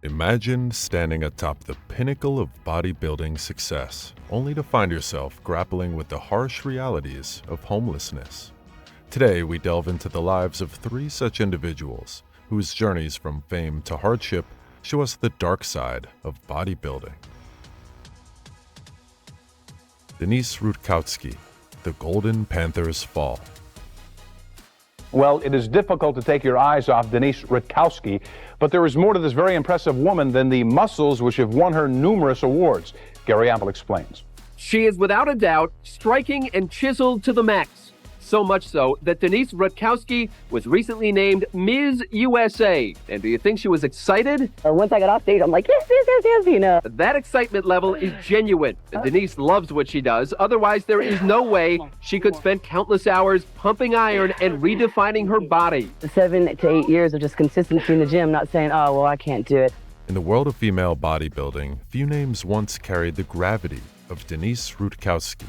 Imagine standing atop the pinnacle of bodybuilding success, only to find yourself grappling with the harsh realities of homelessness. Today, we delve into the lives of three such individuals whose journeys from fame to hardship show us the dark side of bodybuilding. Denise Rutkowski, The Golden Panther's Fall. Well, it is difficult to take your eyes off Denise Rutkowski, but there is more to this very impressive woman than the muscles which have won her numerous awards. Gary Apple explains. She is without a doubt striking and chiseled to the max. So much so that Denise Rutkowski was recently named Ms. USA. And do you think she was excited? Once I got off stage, I'm like, yes, you know. That excitement level is genuine. And Denise loves what she does. Otherwise, there is no way she could spend countless hours pumping iron and redefining her body. 7 to 8 years of just consistency in the gym, not saying, oh, well, I can't do it. In the world of female bodybuilding, few names once carried the gravity of Denise Rutkowski.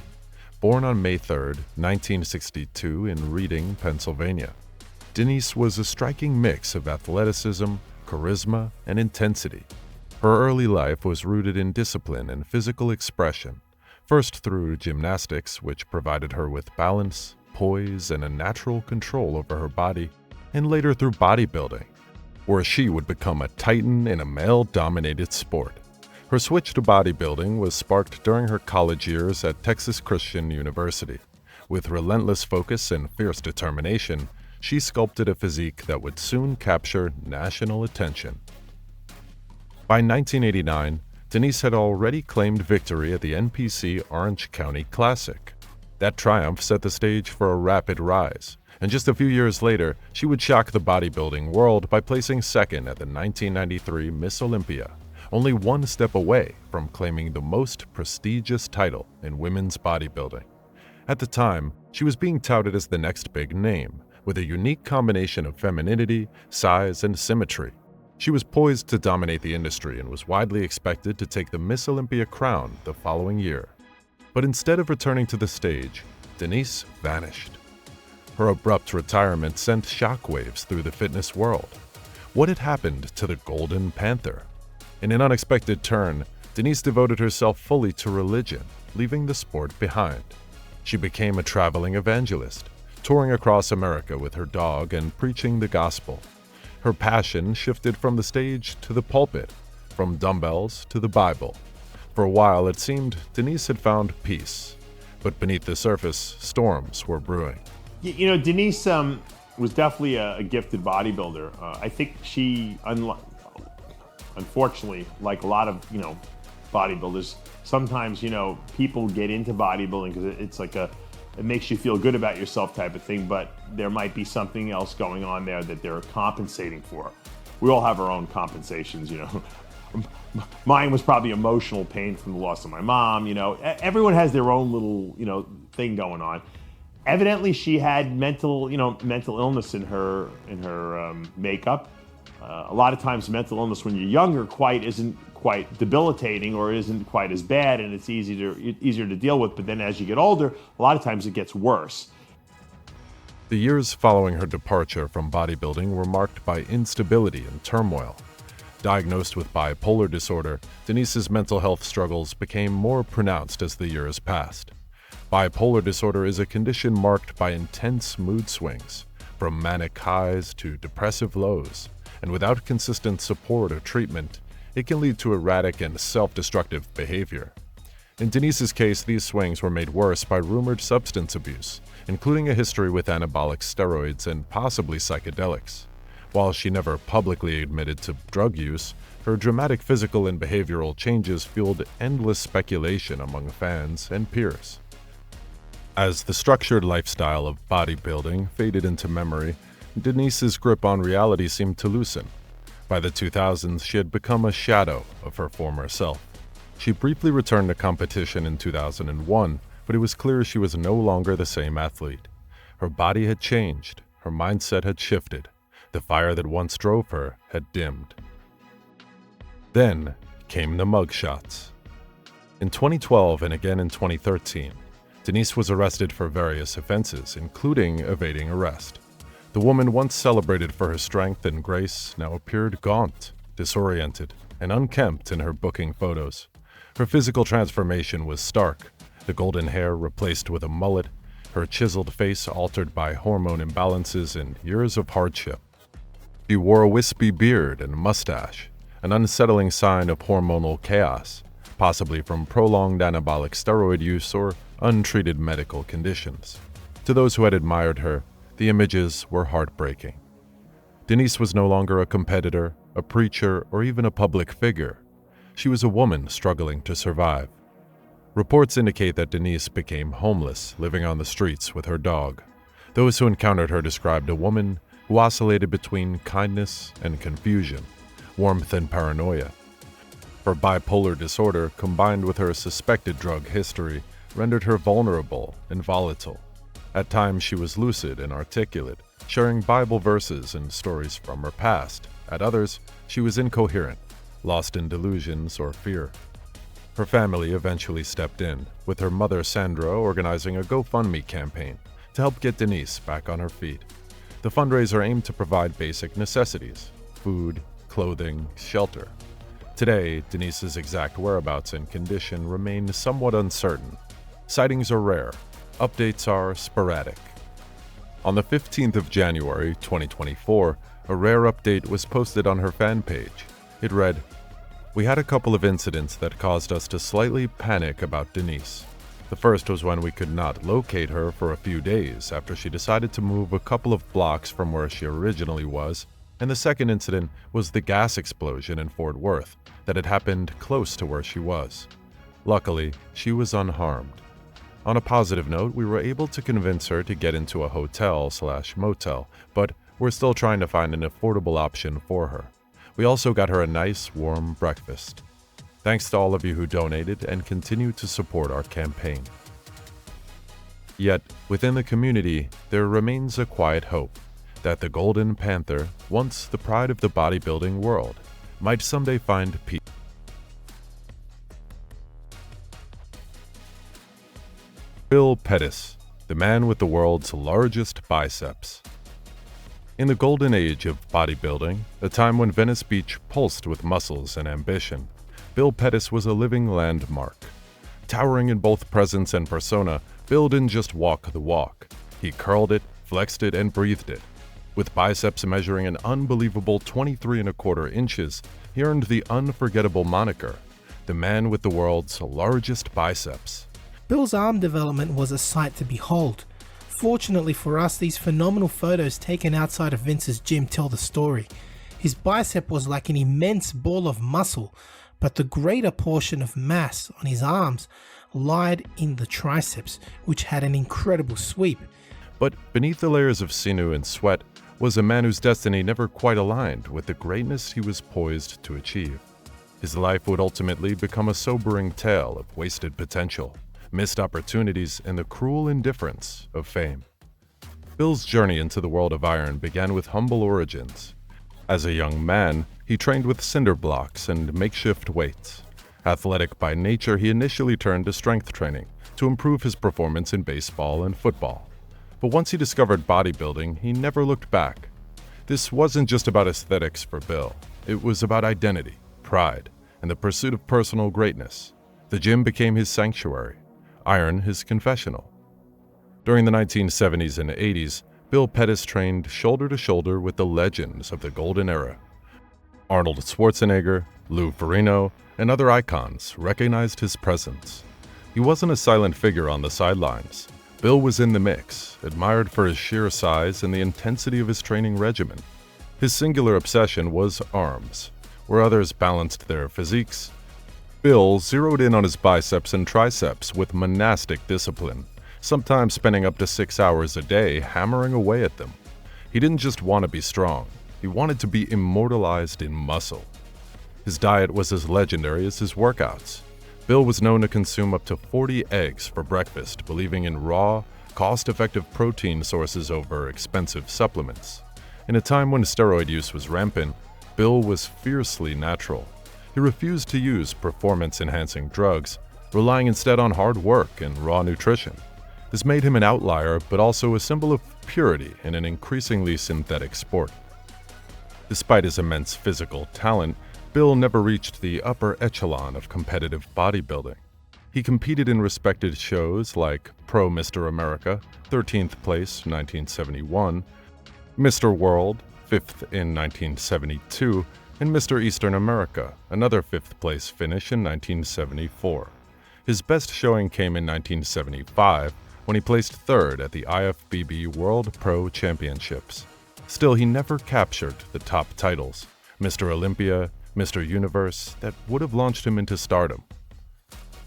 Born on May 3, 1962 in Reading, Pennsylvania, Denise was a striking mix of athleticism, charisma, and intensity. Her early life was rooted in discipline and physical expression, first through gymnastics, which provided her with balance, poise, and a natural control over her body, and later through bodybuilding, where she would become a titan in a male-dominated sport. Her switch to bodybuilding was sparked during her college years at Texas Christian University. With relentless focus and fierce determination, she sculpted a physique that would soon capture national attention. By 1989, Denise had already claimed victory at the NPC Orange County Classic. That triumph set the stage for a rapid rise, and just a few years later, she would shock the bodybuilding world by placing second at the 1993 Miss Olympia, only one step away from claiming the most prestigious title in women's bodybuilding. At the time, she was being touted as the next big name, with a unique combination of femininity, size, and symmetry. She was poised to dominate the industry and was widely expected to take the Miss Olympia crown the following year. But instead of returning to the stage, Denise vanished. Her abrupt retirement sent shockwaves through the fitness world. What had happened to the Golden Panther? In an unexpected turn, Denise devoted herself fully to religion, leaving the sport behind. She became a traveling evangelist, touring across America with her dog and preaching the gospel. Her passion shifted from the stage to the pulpit, from dumbbells to the Bible. For a while, it seemed Denise had found peace, but beneath the surface, storms were brewing. You know, Denise was definitely a gifted bodybuilder. I think she, unfortunately, like a lot of, bodybuilders, sometimes, people get into bodybuilding because it's like it makes you feel good about yourself type of thing, but there might be something else going on there that they're compensating for. We all have our own compensations, Mine was probably emotional pain from the loss of my mom, Everyone has their own little, thing going on. Evidently, she had mental illness in her makeup. A lot of times mental illness when you're younger isn't quite debilitating or isn't quite as bad, and it's easier to deal with, but then as you get older, a lot of times it gets worse. The years following her departure from bodybuilding were marked by instability and turmoil. Diagnosed with bipolar disorder, Denise's mental health struggles became more pronounced as the years passed. Bipolar disorder is a condition marked by intense mood swings, from manic highs to depressive lows. And without consistent support or treatment, it can lead to erratic and self-destructive behavior. In Denise's case, these swings were made worse by rumored substance abuse, including a history with anabolic steroids and possibly psychedelics. While she never publicly admitted to drug use, her dramatic physical and behavioral changes fueled endless speculation among fans and peers. As the structured lifestyle of bodybuilding faded into memory, Denise's grip on reality seemed to loosen. By the 2000s, she had become a shadow of her former self. She briefly returned to competition in 2001, but it was clear she was no longer the same athlete. Her body had changed, her mindset had shifted, the fire that once drove her had dimmed. Then came the mugshots. In 2012 and again in 2013, Denise was arrested for various offenses, including evading arrest. The woman once celebrated for her strength and grace now appeared gaunt, disoriented, and unkempt in her booking photos. Her physical transformation was stark, the golden hair replaced with a mullet, her chiseled face altered by hormone imbalances and years of hardship. She wore a wispy beard and mustache, an unsettling sign of hormonal chaos, possibly from prolonged anabolic steroid use or untreated medical conditions. To those who had admired her, the images were heartbreaking. Denise was no longer a competitor, a preacher, or even a public figure. She was a woman struggling to survive. Reports indicate that Denise became homeless, living on the streets with her dog. Those who encountered her described a woman who oscillated between kindness and confusion, warmth and paranoia. Her bipolar disorder, combined with her suspected drug history, rendered her vulnerable and volatile. At times she was lucid and articulate, sharing Bible verses and stories from her past. At others, she was incoherent, lost in delusions or fear. Her family eventually stepped in, with her mother Sandra organizing a GoFundMe campaign to help get Denise back on her feet. The fundraiser aimed to provide basic necessities: food, clothing, shelter. Today, Denise's exact whereabouts and condition remain somewhat uncertain. Sightings are rare. Updates are sporadic. On the 15th of January, 2024, a rare update was posted on her fan page. It read, "We had a couple of incidents that caused us to slightly panic about Denise. The first was when we could not locate her for a few days after she decided to move a couple of blocks from where she originally was, and the second incident was the gas explosion in Fort Worth that had happened close to where she was. Luckily, she was unharmed. On a positive note, we were able to convince her to get into a hotel/motel, but we're still trying to find an affordable option for her. We also got her a nice, warm breakfast. Thanks to all of you who donated and continue to support our campaign." Yet, within the community, there remains a quiet hope that the Golden Panther, once the pride of the bodybuilding world, might someday find peace. Bill Pettis, the man with the world's largest biceps. In the golden age of bodybuilding, a time when Venice Beach pulsed with muscles and ambition, Bill Pettis was a living landmark. Towering in both presence and persona, Bill didn't just walk the walk. He curled it, flexed it, and breathed it. With biceps measuring an unbelievable 23¼ inches, he earned the unforgettable moniker, the man with the world's largest biceps. Bill's arm development was a sight to behold. Fortunately for us, these phenomenal photos taken outside of Vince's gym tell the story. His bicep was like an immense ball of muscle, but the greater portion of mass on his arms lied in the triceps, which had an incredible sweep. But beneath the layers of sinew and sweat was a man whose destiny never quite aligned with the greatness he was poised to achieve. His life would ultimately become a sobering tale of wasted potential, missed opportunities, and the cruel indifference of fame. Bill's journey into the world of iron began with humble origins. As a young man, he trained with cinder blocks and makeshift weights. Athletic by nature, he initially turned to strength training to improve his performance in baseball and football. But once he discovered bodybuilding, he never looked back. This wasn't just about aesthetics for Bill. It was about identity, pride, and the pursuit of personal greatness. The gym became his sanctuary, iron his confessional. During the 1970s and 80s, Bill Pettis trained shoulder to shoulder with the legends of the golden era. Arnold Schwarzenegger, Lou Ferrigno, and other icons recognized his presence. He wasn't a silent figure on the sidelines. Bill was in the mix, admired for his sheer size and the intensity of his training regimen. His singular obsession was arms. Where others balanced their physiques, Bill zeroed in on his biceps and triceps with monastic discipline, sometimes spending up to 6 hours a day hammering away at them. He didn't just want to be strong, he wanted to be immortalized in muscle. His diet was as legendary as his workouts. Bill was known to consume up to 40 eggs for breakfast, believing in raw, cost-effective protein sources over expensive supplements. In a time when steroid use was rampant, Bill was fiercely natural. He refused to use performance-enhancing drugs, relying instead on hard work and raw nutrition. This made him an outlier, but also a symbol of purity in an increasingly synthetic sport. Despite his immense physical talent, Bill never reached the upper echelon of competitive bodybuilding. He competed in respected shows like Pro Mr. America, 13th place, 1971, Mr. World, 5th in 1972, and Mr. Eastern America, another 5th place finish in 1974. His best showing came in 1975, when he placed 3rd at the IFBB World Pro Championships. Still, he never captured the top titles, Mr. Olympia, Mr. Universe, that would have launched him into stardom.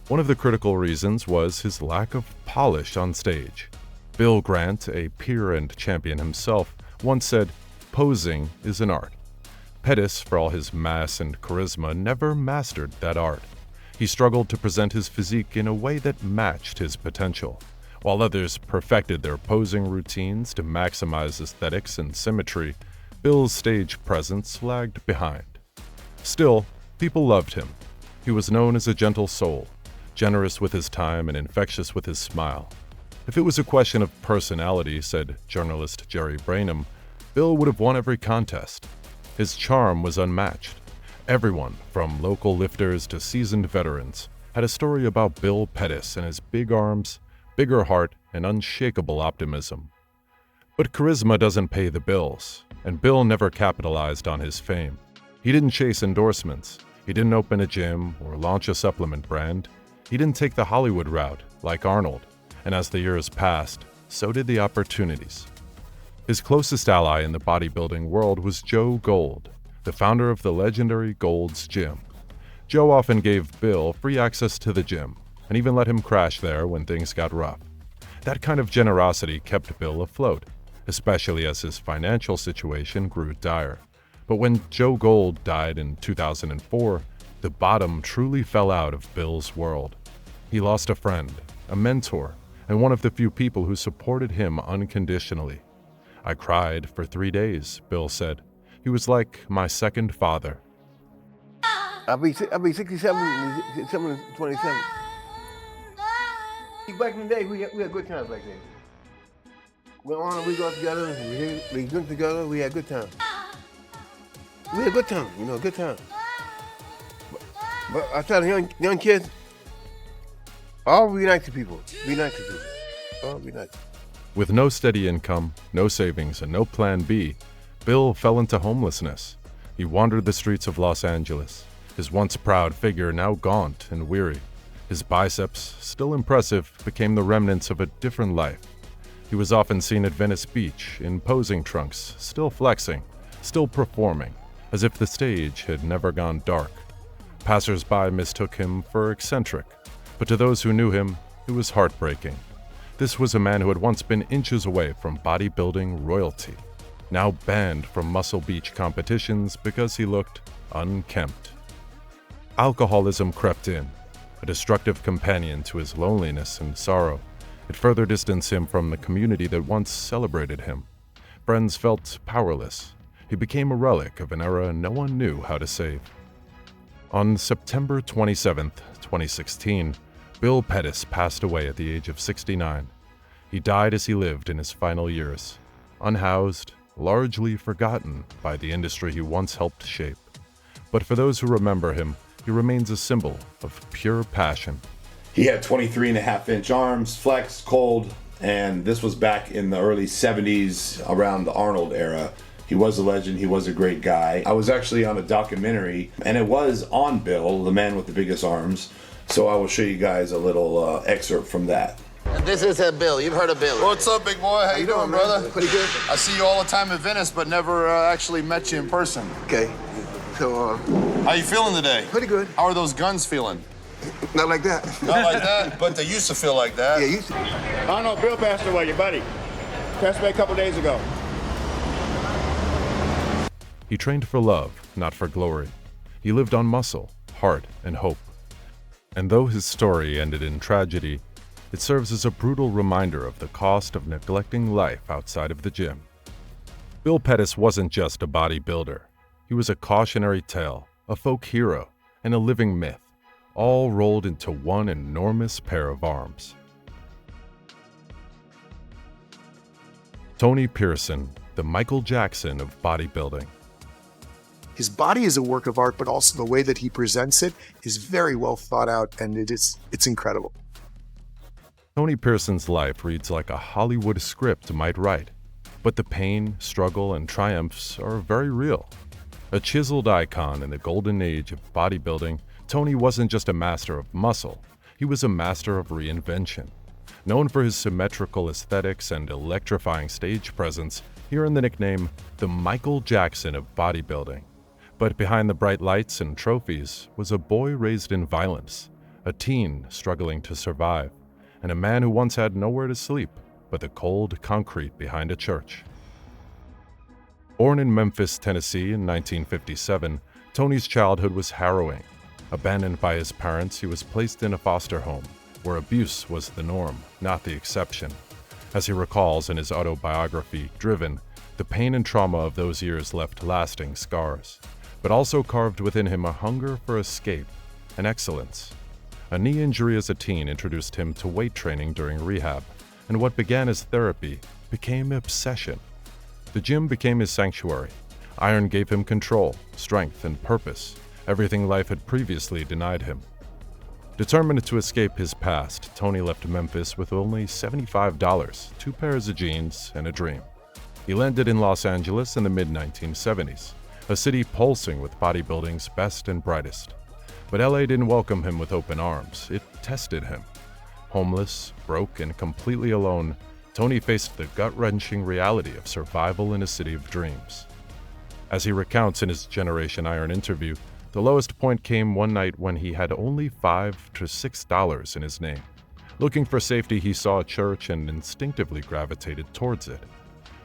One of the critical reasons was his lack of polish on stage. Bill Grant, a peer and champion himself, once said, "Posing is an art." Pettis, for all his mass and charisma, never mastered that art. He struggled to present his physique in a way that matched his potential, while others perfected their posing routines to maximize aesthetics and symmetry. Bill's stage presence lagged behind. Still, people loved him. He was known as a gentle soul, generous with his time and infectious with his smile. If it was a question of personality, said journalist Jerry Brainham, Bill would have won every contest. His charm was unmatched. Everyone, from local lifters to seasoned veterans, had a story about Bill Pettis and his big arms, bigger heart, and unshakable optimism. But charisma doesn't pay the bills, and Bill never capitalized on his fame. He didn't chase endorsements. He didn't open a gym or launch a supplement brand. He didn't take the Hollywood route, like Arnold, and as the years passed, so did the opportunities. His closest ally in the bodybuilding world was Joe Gold, the founder of the legendary Gold's Gym. Joe often gave Bill free access to the gym, and even let him crash there when things got rough. That kind of generosity kept Bill afloat, especially as his financial situation grew dire. But when Joe Gold died in 2004, the bottom truly fell out of Bill's world. He lost a friend, a mentor, and one of the few people who supported him unconditionally. "I cried for 3 days," Bill said. "He was like my second father." I'll be 67, 27. Back in the day, we had good times back then. We go out together, we drink together, we had good times. We had good times, good times. But I tell the young kids, all be nice to people. Be nice to people. All be nice. With no steady income, no savings, and no plan B, Bill fell into homelessness. He wandered the streets of Los Angeles, his once proud figure now gaunt and weary. His biceps, still impressive, became the remnants of a different life. He was often seen at Venice Beach in posing trunks, still flexing, still performing, as if the stage had never gone dark. Passers-by mistook him for eccentric, but to those who knew him, it was heartbreaking. This was a man who had once been inches away from bodybuilding royalty, now banned from Muscle Beach competitions because he looked unkempt. Alcoholism crept in, a destructive companion to his loneliness and sorrow. It further distanced him from the community that once celebrated him. Friends felt powerless. He became a relic of an era no one knew how to save. On September 27, 2016, Bill Pettis passed away at the age of 69. He died as he lived in his final years, unhoused, largely forgotten by the industry he once helped shape. But for those who remember him, he remains a symbol of pure passion. He had 23.5-inch arms, flex, cold, and this was back in the early 70s, around the Arnold era. He was a legend, he was a great guy. I was actually on a documentary, and it was on Bill, the man with the biggest arms, so I will show you guys a little excerpt from that. And this is Bill. You've heard of Bill. What's up, big boy? How you doing, brother? Pretty good. I see you all the time at Venice, but never actually met you in person. Okay. So, how you feeling today? Pretty good. How are those guns feeling? Not like that. Not like that, but they used to feel like that. Yeah, used to. I know Bill passed away, your buddy. Passed away a couple days ago. He trained for love, not for glory. He lived on muscle, heart, and hope. And though his story ended in tragedy, it serves as a brutal reminder of the cost of neglecting life outside of the gym. Bill Pettis wasn't just a bodybuilder. He was a cautionary tale, a folk hero, and a living myth, all rolled into one enormous pair of arms. Tony Pearson, the Michael Jackson of bodybuilding. His body is a work of art, but also the way that he presents it is very well thought out, and it's incredible. Tony Pearson's life reads like a Hollywood script might write, but the pain, struggle, and triumphs are very real. A chiseled icon in the golden age of bodybuilding, Tony wasn't just a master of muscle, he was a master of reinvention. Known for his symmetrical aesthetics and electrifying stage presence, he earned the nickname the Michael Jackson of bodybuilding. But behind the bright lights and trophies was a boy raised in violence, a teen struggling to survive, and a man who once had nowhere to sleep but the cold concrete behind a church. Born in Memphis, Tennessee in 1957, Tony's childhood was harrowing. Abandoned by his parents, he was placed in a foster home, where abuse was the norm, not the exception. As he recalls in his autobiography, Driven, the pain and trauma of those years left lasting scars, but also carved within him a hunger for escape and excellence. A knee injury as a teen introduced him to weight training during rehab, and what began as therapy became obsession. The gym became his sanctuary. Iron gave him control, strength, and purpose, everything life had previously denied him. Determined to escape his past, Tony left Memphis with only $75, 2 pairs of jeans, and a dream. He landed in Los Angeles in the mid-1970s, a city pulsing with bodybuilding's best and brightest. But LA didn't welcome him with open arms, it tested him. Homeless, broke, and completely alone, Tony faced the gut-wrenching reality of survival in a city of dreams. As he recounts in his Generation Iron interview, the lowest point came one night when he had only $5 to $6 in his name. Looking for safety, he saw a church and instinctively gravitated towards it.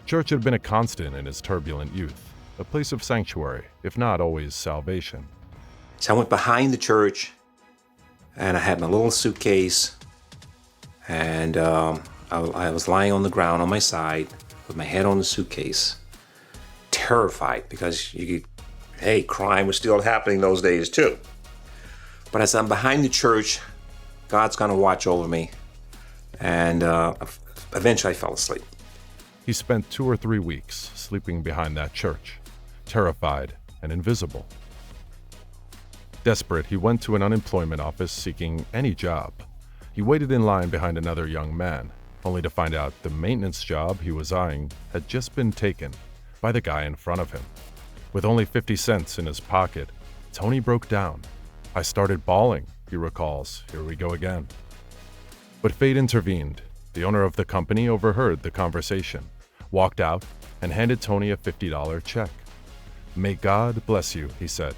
Church had been a constant in his turbulent youth, a place of sanctuary, if not always salvation. So I went behind the church, and I had my little suitcase, and I was lying on the ground on my side with my head on the suitcase, terrified because crime was still happening those days too. But as I'm behind the church, God's gonna watch over me, and eventually I fell asleep. He spent 2 or 3 weeks sleeping behind that church, terrified and invisible. Desperate, he went to an unemployment office seeking any job. He waited in line behind another young man, only to find out the maintenance job he was eyeing had just been taken by the guy in front of him. With only 50 cents in his pocket, Tony broke down. I started bawling, he recalls. Here we go again. But fate intervened. The owner of the company overheard the conversation, walked out, and handed Tony a $50 check. "May God bless you," he said.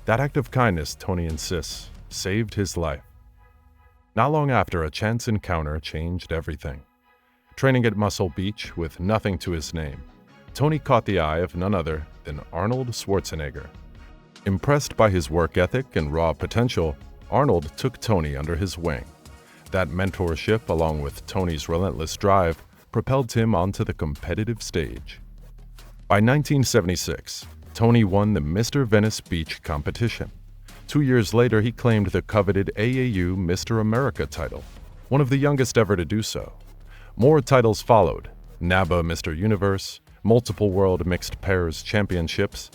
That act of kindness, Tony insists, saved his life. Not long after, a chance encounter changed everything. Training at Muscle Beach with nothing to his name, Tony caught the eye of none other than Arnold Schwarzenegger. Impressed by his work ethic and raw potential, Arnold took Tony under his wing. That mentorship, along with Tony's relentless drive, propelled him onto the competitive stage. By 1976, Tony won the Mr. Venice Beach competition. 2 years later, he claimed the coveted AAU Mr. America title, one of the youngest ever to do so. More titles followed: NABA Mr. Universe, multiple World Mixed Pairs Championships,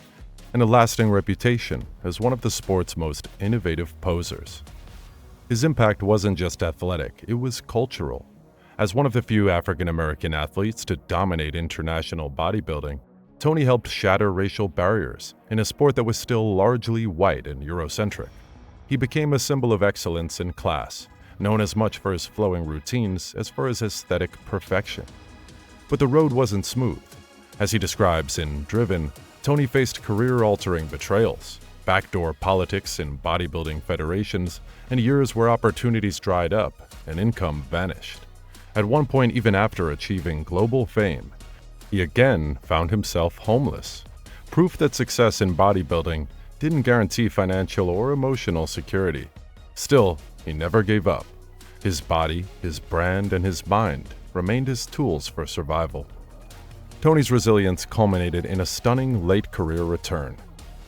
and a lasting reputation as one of the sport's most innovative posers. His impact wasn't just athletic, it was cultural. As one of the few African-American athletes to dominate international bodybuilding, Tony helped shatter racial barriers in a sport that was still largely white and Eurocentric. He became a symbol of excellence in class, known as much for his flowing routines as for his aesthetic perfection. But the road wasn't smooth. As he describes in Driven, Tony faced career-altering betrayals, backdoor politics in bodybuilding federations, and years where opportunities dried up and income vanished. At one point, even after achieving global fame, he again found himself homeless. Proof that success in bodybuilding didn't guarantee financial or emotional security. Still, he never gave up. His body, his brand, and his mind remained his tools for survival. Tony's resilience culminated in a stunning late career return.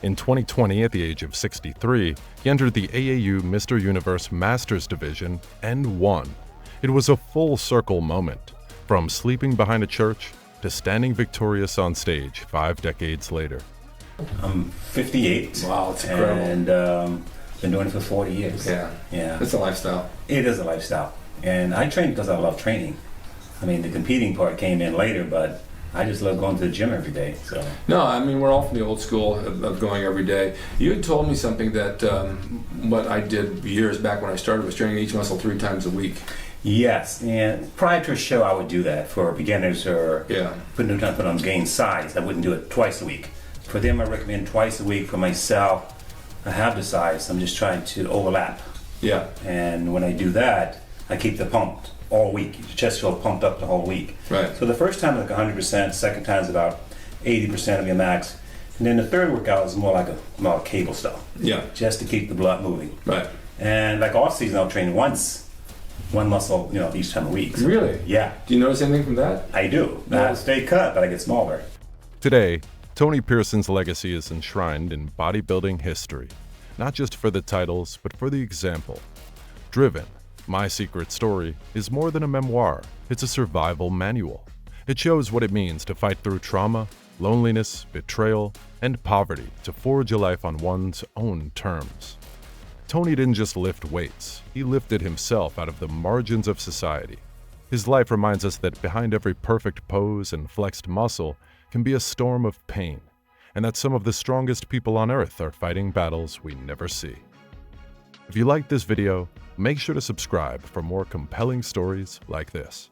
In 2020, at the age of 63, he entered the AAU Mr. Universe Masters division and won. It was a full circle moment, from sleeping behind a church to standing victorious on stage 5 decades later. I'm 58. Wow, it's incredible. And been doing it for 40 years. Yeah. It's a lifestyle. It is a lifestyle. And I train because I love training. I mean, the competing part came in later, but I just love going to the gym every day. So. No, I mean, we're all from the old school of going every day. You had told me something that what I did years back when I started was training each muscle 3 times a week. Yes, and prior to a show, I would do that for beginners or putting on gain size. I wouldn't do it twice a week. For them, I recommend twice a week. For myself, I have the size. I'm just trying to overlap. Yeah. And when I do that, I keep the pump all week. Your chest feels pumped up the whole week. Right. So the first time is like 100%. Second time is about 80% of your max. And then the third workout is more like a cable stuff. Yeah. Just to keep the blood moving. Right. And like off season, I'll train one muscle, each time a week. So, really? Yeah. Do you notice anything from that? I do. I stay cut, but I get smaller. Today, Tony Pearson's legacy is enshrined in bodybuilding history, not just for the titles, but for the example. Driven, My Secret Story is more than a memoir, it's a survival manual. It shows what it means to fight through trauma, loneliness, betrayal, and poverty to forge a life on one's own terms. Tony didn't just lift weights, he lifted himself out of the margins of society. His life reminds us that behind every perfect pose and flexed muscle can be a storm of pain, and that some of the strongest people on earth are fighting battles we never see. If you liked this video, make sure to subscribe for more compelling stories like this.